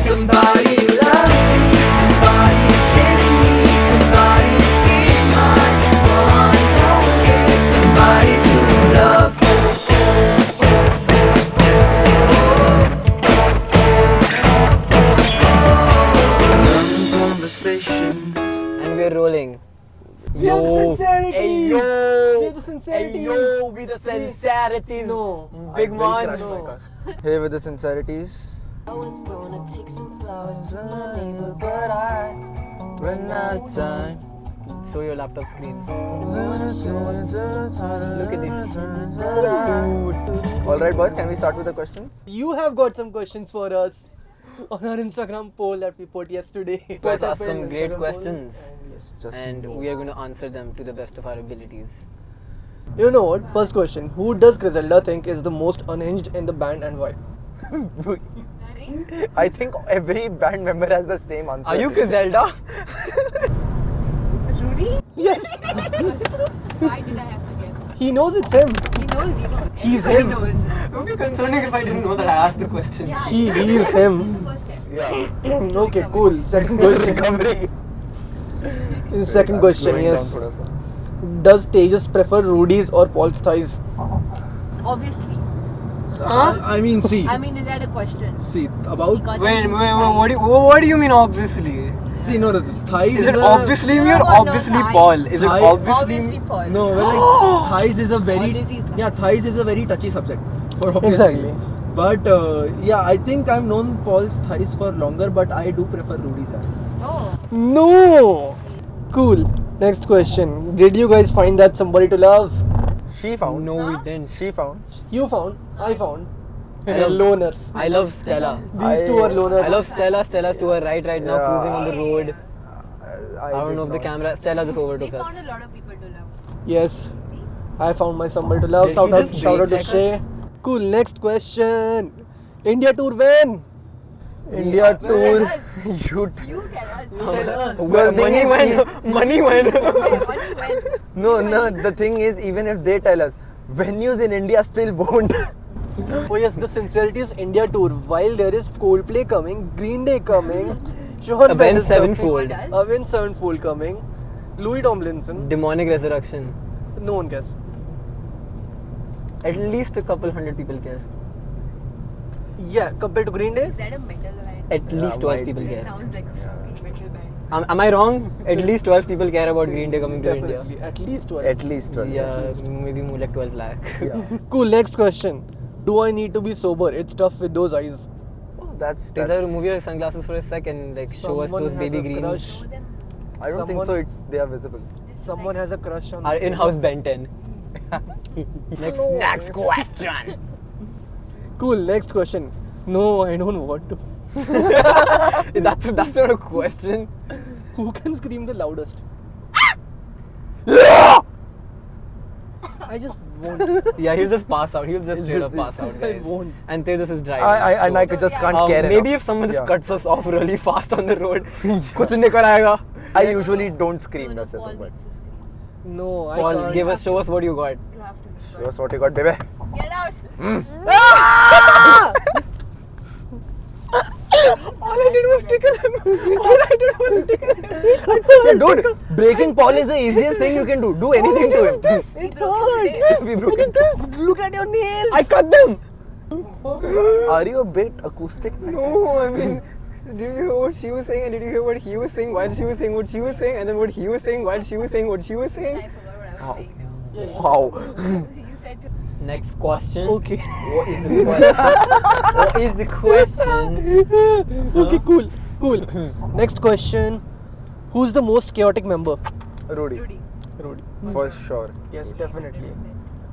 somebody love me, somebody kiss me, somebody be my one. Okay, somebody to love. Conversations. And we're rolling. We are the sincerities. Hey yo, We are the sincerities. Hey yo, we the sincerities. No. Big I will man. crush my car. Hey, with the sincerities. I was gonna take some flowers to my neighbor, But I run out of time. Show your laptop screen. Look at this. Alright, boys, can we start with the questions? You have got some questions for us on our Instagram poll that we put yesterday. You guys asked some Instagram great poll. questions. Yes, just And we are going to answer them to the best of our abilities. You know what? First question. Who does Griselda think is the most unhinged in the band and why? I think every band member has the same answer. Are you Griselda? Rudy? Yes. Why did I have to guess? He knows it's him. He knows, you know. He's Everybody him. knows. It would be concerning if I didn't know that I asked the question. Yeah, He is him. the first step. Yeah. Okay, cool. Second question. Recovery. Second question, Slowing down yes. thoda sa. Does Tejas prefer Rudy's or Paul's thighs? Obviously. I mean, see, I mean, is that a question? see He about got Wait, confused wait, with what do you mean obviously? see no the thighs Is it a, obviously me or No, no, obviously thighs. Paul? Is it Thigh- obviously Obviously, me? Paul. no well like thighs is a very Obviously is fine. yeah thighs is a very touchy subject for obvious Exactly. reasons. But yeah, I think I've known Paul's thighs for longer, but I do prefer Rudy's ass. Oh. No. Cool. Next question. Did you guys find that somebody to love? She found. No, we Huh? didn't. She found. You found. I found. I love- Loners. I love Stella. These two are loners. I love Stella. Stella's to her right now, Yeah. cruising on the road. I I don't did know if the not. camera. Stella just We overtook us. found a lot of people to love. Yes. I found my somebody to love. Did Shout he out, just shout out to brake check Shay. Cool. Next question. India tour when? India tour. Tell us. You. You tell us. The thing Money is, went. Money went. Okay, what you went? no. The thing is, even if they tell us, venues in India still won't. Oh yes, the Sincerity is India tour. While there is Coldplay coming, Green Day coming, Shawn Avenged Mendes coming, Sevenfold. Avenged Sevenfold coming, Louis Tomlinson. Demonic Resurrection. No one cares. At least a couple hundred people care. Yeah, compared to Green Day. Is that a metal band? At least 12 might people That care. sounds like a fucking metal band. Am I wrong? At least 12 people care about Green Day coming to India. Definitely, at least 12. At least 12. Yeah, maybe more like 12 lakh. Yeah. Cool. Next question. Do I need to be sober? It's tough with those eyes. Oh, that's. Teza, remove your sunglasses for a sec and like show us Someone those has baby a greens. crush. Show them. I don't think so. someone- It's they are visible. Someone has a crush on Our the in-house Tejas. Ben 10. Next question. Cool. Next question. No, I don't want to. that's not a question. Who can scream the loudest? I just won't. Yeah, he'll just pass out. He'll just straight up pass out, I guys. won't. And Tejas is driving. I just can't care maybe enough. if someone just Yeah. cuts us off really fast on the road, कुछ निकल आएगा. I usually don't scream. That's it. Paul But needs to scream. No, I Paul, can't. show us what you got. You have to. show us what you got, baby. Get out. All I did was tickle him. All I did was tickle him. Yeah, dude, breaking Paul is the easiest thing you can do. Do anything to him. We broke it. We broke it. Look at your nails. I cut them. Are you a bit acoustic? No, I mean, did you hear what she was saying and did you hear what he was saying while she was saying what she was saying and then what he was saying while she was saying what she was saying? I forgot what I was saying. Wow. You said to Next question. Okay. What is the question? What is the question? Okay, cool. Cool. Next question. Who's the most chaotic member? Rudy. Rudy. Rudy. For sure. Yes, definitely.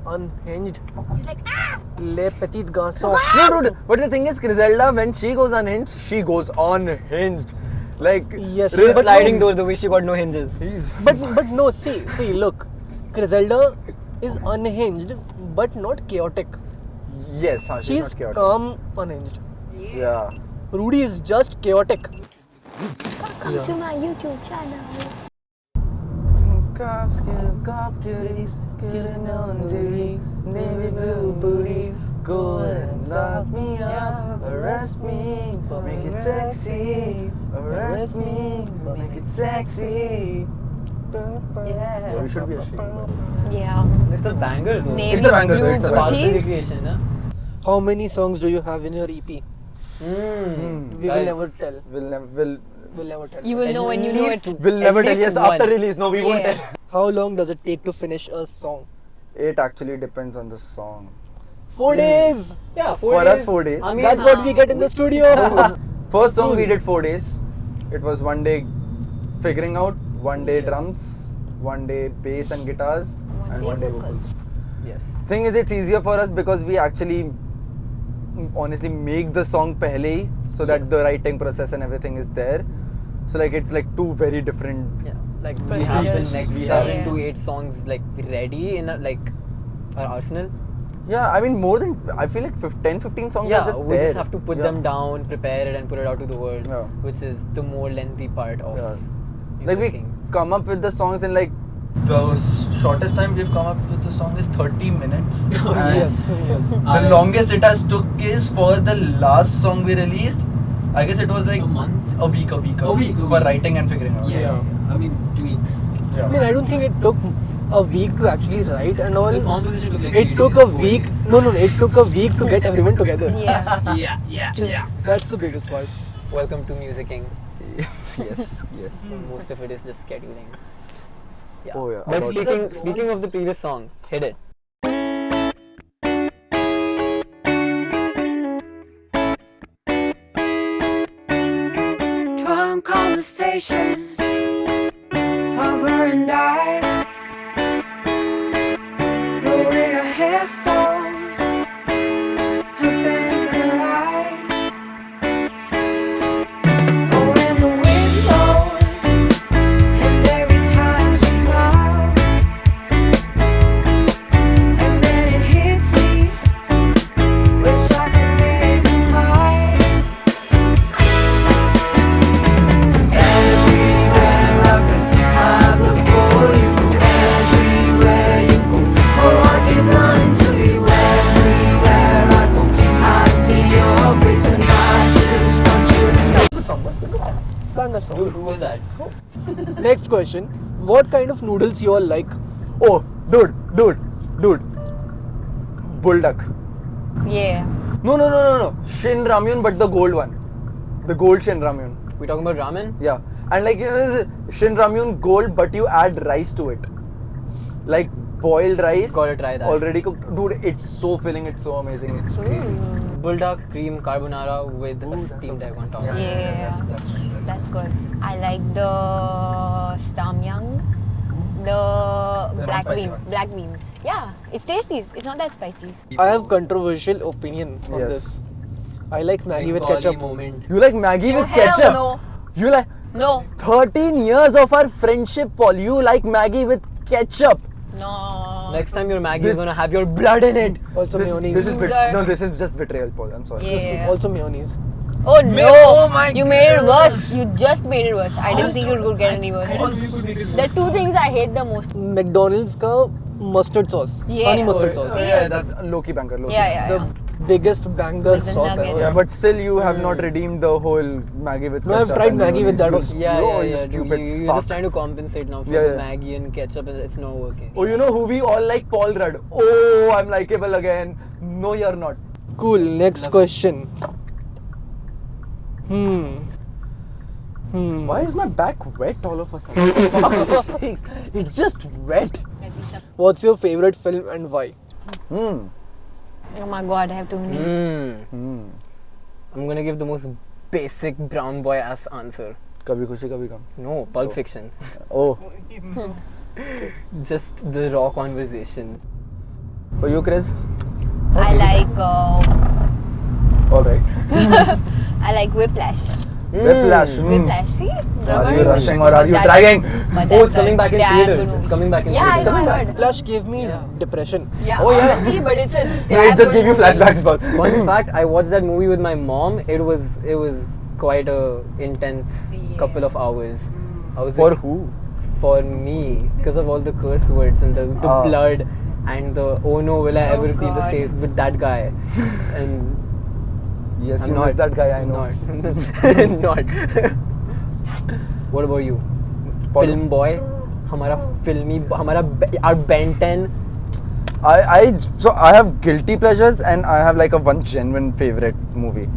Unhinged. He's like, ah! Les petites garçons. No, dude. But the thing is, Griselda, when she goes unhinged, she goes unhinged. Like, Yes, She's but sliding no, doors the way she got no hinges. he's. but no. See. Look, Griselda is unhinged, but not chaotic. Yes, huh, she's She's not chaotic. calm, unhinged. Yeah. Rudy is just chaotic. Welcome to my YouTube channel. Cops kill cop cuties, killing on duty, navy blue booties, Go and lock me up, arrest me, make it sexy. Arrest me, make it sexy. Yeah, we should be ashamed. Yeah. It's a banger though. Navy It's a banger though, blue it's a Parks banger. and booty. Recreation, huh? How many songs do you have in your EP? We will Guys. never tell. We'll We'll never tell. You will know when you know it. never At tell. least Yes, after one. release. No, we won't Yeah. tell. How long does it take to finish a song? It actually depends on the song. 4 days. Yeah, For us, 4 days. I mean, That's what we get in the studio. First song we did 4 days. It was one day figuring out, one day drums, one day bass and guitars, and one day vocals. yes. Thing is, it's easier for us because we actually honestly make the song pehle hi, so that the writing process and everything is there. So like it's like two very different. Yeah, like we have the Procedures. next Yeah. 7 to 8 songs like ready in our arsenal. Yeah, I mean more than I feel like 10-15 songs Yeah, are just we there. just have to put Yeah. them down, prepare it, and put it out to the world, Yeah. which is the more lengthy part of. Yeah. Like we music. come up with the songs in like The shortest time we've come up with the song is 30 minutes. And Yes. The longest it has took is for the last song we released. I guess it was like A month? A week. A week. For writing and figuring out. Yeah. I mean tweaks. Yeah. I mean, I don't think it took a week to actually write and all. The composition took like It 3 took days, a 4 week. days. No, it took a week to get everyone together. Yeah. Yeah. That's the biggest part. Welcome to Musicking. Yes. Most of it is just scheduling. Yeah. Oh, yeah. But About- speaking of the previous song, hit it. Drunk conversations over and I. The way her hair falls, her bends her eyes. Oh, and the wind blows, and every time she smiles, and then it hits me. Wish I could make her mine. Everywhere I can have looked for you. Everywhere you go, oh, I keep running to you. Everywhere I go, I see your face, and I just want you to know. Banger song. Dude, who was that? Next question. What kind of noodles you all like? Oh, dude. Bulldog. Yeah. No. Shin Ramyun, but the gold one. The gold Shin Ramyun. We talking about ramen? Yeah. And like Shin Ramyun gold, but you add rice to it. Like boiled rice. Gotta try that. Already cooked. Dude, it's so filling. It's so amazing. It's crazy. Bulldog cream carbonara with a steamed egg on top. Yeah. That's nice. That's good. I like the Samyang. The black non-spicy bean. ones. Black bean. Yeah. It's tasty. It's not that spicy. I have controversial opinion on Yes. this. I like Maggi with Bengali ketchup. moment. You like Maggie with Hell ketchup? no. You like No. 13 years of our friendship, Paul. You like Maggie with ketchup? No. Next time your Maggie This- is gonna have your blood in it. Also mayonnaise. This is Loser. no. This is just betrayal, Paul. I'm sorry. Yeah. Also mayonnaise. Oh no! oh my you made it worse. You just made it worse. I didn't think it would get any worse. The two things I hate the most. McDonald's ka mustard sauce. Yeah. Honey mustard sauce. Yeah, that Loki banker. Loki. Yeah. The biggest banger With the sauce nugget. ever. Yeah, but still, you have not redeemed the whole Maggie with No, I've ketchup. tried and Maggie with that mayonnaise. also. You Yeah. stupid Dude, you're fuck. just trying to compensate now for Yeah, the yeah. Maggie and ketchup, and it's not working. Oh, you know who we all like? Paul Rudd. Oh, I'm likable again. No, you're not. Cool. Next question. Why is my back wet all of a sudden? For fuck's sakes. It's just wet. What's your favorite film and why? Hmm. Oh my god, I have too many. I'm gonna give the most basic brown boy ass answer. Kabhi khushi, kabhi gum. No, Pulp Fiction. Oh. Just the raw conversations. For you, Chris? I like All right. I like Whiplash. Whiplash. Whiplash, see? Are you rushing or are you That's- dragging? but Oh, it's that's coming a back in damn theaters. good It's movie. coming back in Yeah, theaters. I know, I heard. Flash gave me Yeah. depression. Yeah, Oh, yeah. honestly, but it's a No, damn it just good gave you movie. flashbacks, Paul. Fun fact, I watched that movie with my mom. It was quite a intense Yeah. couple of hours. I was For like, who? for me, because of all the curse words and the Ah. blood and the oh no, will I Oh ever be the God. same with that guy? And Yes, I'm you not miss that guy. I know. Not. What about you? Paul. Film boy. Our Ben 10. So I have guilty pleasures and I have like a one genuine favorite movie.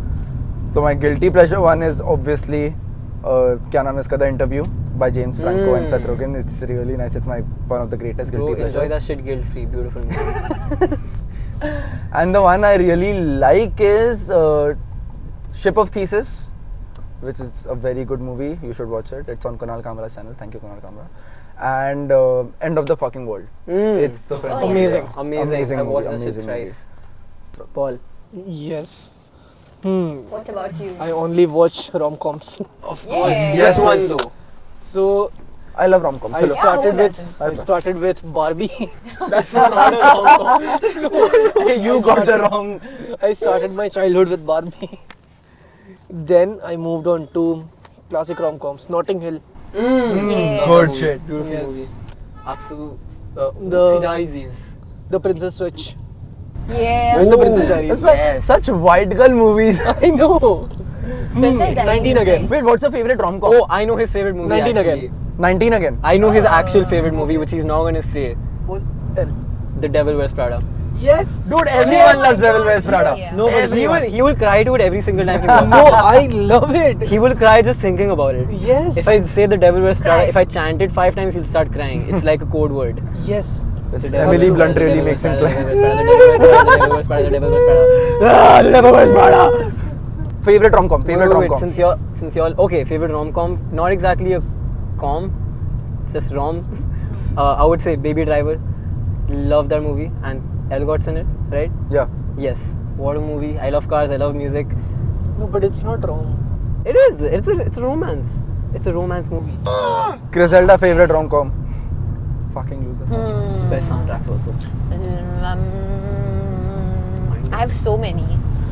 So my guilty pleasure one is obviously क्या नाम है इसका, The Interview by James Franco and Seth Rogen. It's really nice. It's my one of the greatest Bro, guilty enjoy pleasures. that shit guilt free. Beautiful movie. And the one I really like is Ship of Theseus, which is a very good movie. You should watch it. It's on Kunal Kamra's channel. Thank you, Kunal Kamra. And End of the Fucking World. It's the Oh, yeah. Amazing. I movie, watched that shit amazing movie. thrice. Paul. Yes. What about you? I only watch rom-coms. Of Yeah. course. Yes. Which one though? So I love rom-coms. I Hello. started with Barbie. That's not a rom-com. You got the wrong. I started my childhood with Barbie. Then I moved on to classic rom-coms. Notting Hill. Yeah. Good shit. Beautiful Yes. movie. Absolute. The- Oopsie daisies. The Princess Switch. Yeah. And the Princess Diaries. Such white girl movies. I know. Princess Diaries 19 is again. nice. Wait, what's your favorite rom-com? Oh, I know his favorite movie. 19 actually. again. 19 again. I know his actual favorite movie, which he's not gonna say. The Devil Wears Prada. Yes. Dude, everyone loves Devil Wears Prada. Yeah. No, but he will cry to it every single time he watches No, I love it. it. He will cry just thinking about it. Yes. If I say The Devil Wears Prada, Right. if I chant it 5 times, he'll start crying. It's like a code word. Yes. Yes, The Devil Emily Wears Blunt Prada, really The makes him Devil cry. Wears Prada, The Devil Wears Prada, The Devil Wears Prada, Ah, The Devil Wears Prada. Favorite rom-com. Favorite Wait, rom-com. since you're okay, favorite rom-com, not exactly a com, it's just rom. I would say Baby Driver. Love that movie, and Elgott's in it, right? Yeah. Yes. What a movie! I love cars. I love music. No, but it's not wrong. It is. It's a romance. It's a romance movie. Griselda favorite rom-com. Fucking loser. Best soundtracks also. I have so many.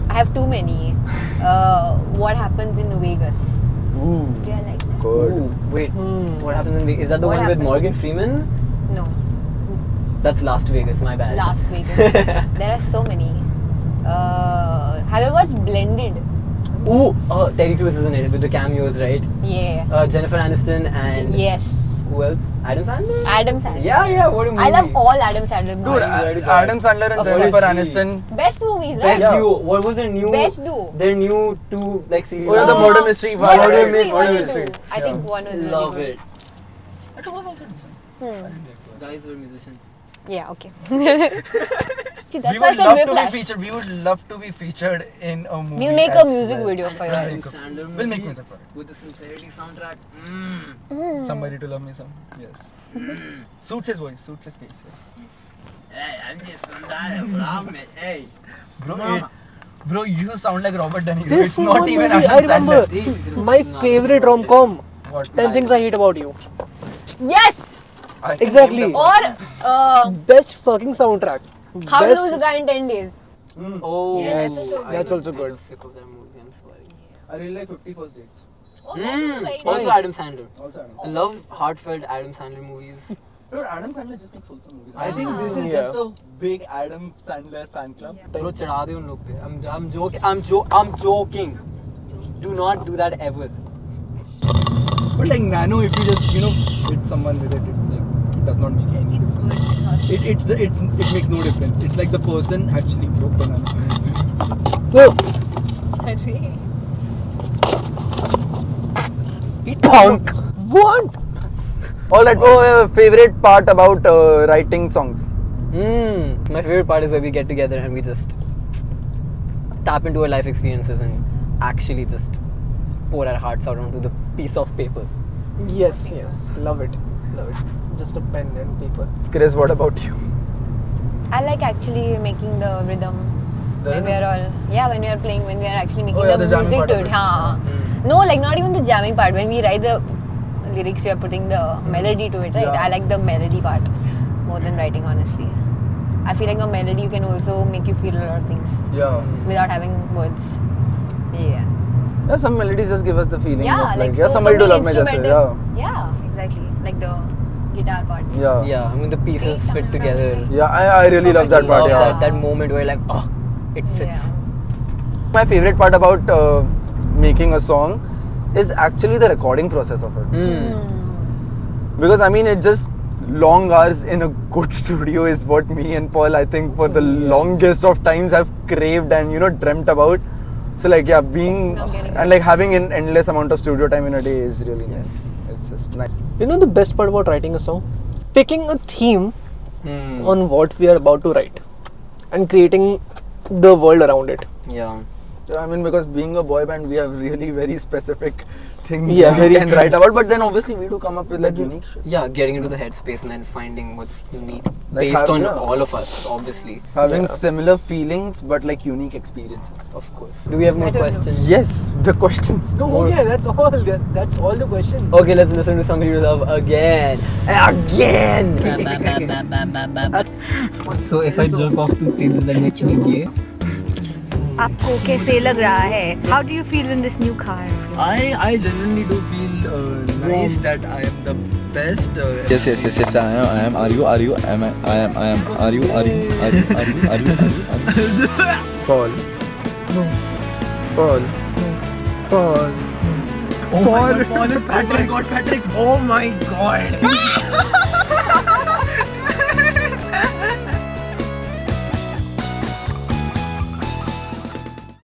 I have too many. What happens in Vegas? Ooh, Do you like that? good. Ooh, wait. What happens in Vegas? Is that the What one with happens? Morgan Freeman? No, That's Las Vegas. My bad. Las Vegas. There are so many. Have you watched Blended? Ooh, Terry Crews is in it with the cameos, right? Yeah. Jennifer Aniston and Yes. who else? Adam Sandler. Adam Sandler. Yeah. What a movie. I love all Adam Sandler Dude, movies. Very good. Adam Sandler and Of Jennifer course. Aniston. Best movies, right? Best Yeah. duo. What was their new? Best duo. Their new 2 like series. Oh, yeah, the Uh, Murder Mystery one. Murder Murder Mystery Mystery. 1 and Mystery. 2. I think one was really Love good. it. Guys were musicians. Yeah, okay. See, that's We why I would said love to be Whiplash. featured. We would love to be featured in a movie. We'll make a as music well. video for you. Adam Sandler We'll make movie music for it. with the Sincerity soundtrack. Somebody to love me some. Yes. Suits his voice. Suits his face. Hey. Bro, you sound like Robert De Niro. This It's is not one even movie I Adam remember. Sandler. My favorite rom-com. What? 10 Things I Hate About You. Yes! I can Exactly. name the- Or Best fucking soundtrack. How to Best. Lose a Guy in 10 Days. Oh, Yeah, that's also good. That's also good. I'm sick of that movie. I'm sorry. I really like 50 First Dates. Oh, that's also very Also nice. Adam Sandler. Also Adam. I love heartfelt Adam Sandler movies. Dude, Adam Sandler just makes wholesome movies. I think this is Yeah. just a big Adam Sandler fan club. Bro, चढ़ा दे उन लोग पे. I'm joking. I'm joking. Do not do that ever. But like Nano, if you just hit someone with it, it's like it does not make any It's difference. good. It makes no difference. It's like the person actually broke banana. Oh, Punk. what? Alright, favorite part about writing songs. My favorite part is where we get together and we just tap into our life experiences and actually just pour our hearts out onto the piece of paper. Yes. Love it. Just a pen and paper. Chris, what about you? I like actually making the rhythm. The When we rhythm? are all, when we are playing, when we are actually making Oh, yeah, the the jamming music part to of it. it. Haan. No, like not even the jamming part. When we write the lyrics, we are putting the melody to it, right? Yeah. I like the melody part more than writing, honestly. I feel like a melody you can also make you feel a lot of things Yeah. without having words. Yeah. Yeah, some melodies just give us the feeling Yeah, of like, so somebody to many love me just say, instrumental- yeah. Yeah, exactly. Like the guitar part. Yeah, I mean the pieces fit together. Yeah, I really love that part. Love Yeah. that moment where like, oh, it fits. Yeah. My favorite part about making a song is actually the recording process of it. Because I mean, it just long hours in a good studio is what me and Paul, I think, for the longest of times have craved and dreamt about. So like, yeah, being Not getting and like having an endless amount of studio time in a day is really nice. It's just nice. You know the best part about writing a song? Picking a theme Hmm. on what we are about to write and creating the world around it. Yeah. I mean, because being a boy band, we have really very specific things Yeah, we very- can write about. But then obviously we do come up with like unique shit. Yeah, getting into the headspace and then finding what's unique Like based on yeah. all of us, obviously. Having Yeah. similar feelings but like unique experiences. Of course. Do we have more I don't know. questions? Yes, the questions. No, More- okay, that's all. That's all the questions. Okay, let's listen to Somebody to Love again. Again! So if I jerk off to things that make me gay, आपको कैसे लग रहा है? How do you feel in this new car? I genuinely do feel nice that I am the best. Yes. I am. Are you? I am. Are you? Paul. Paul. Paul. Paul is Patrick. Oh my god.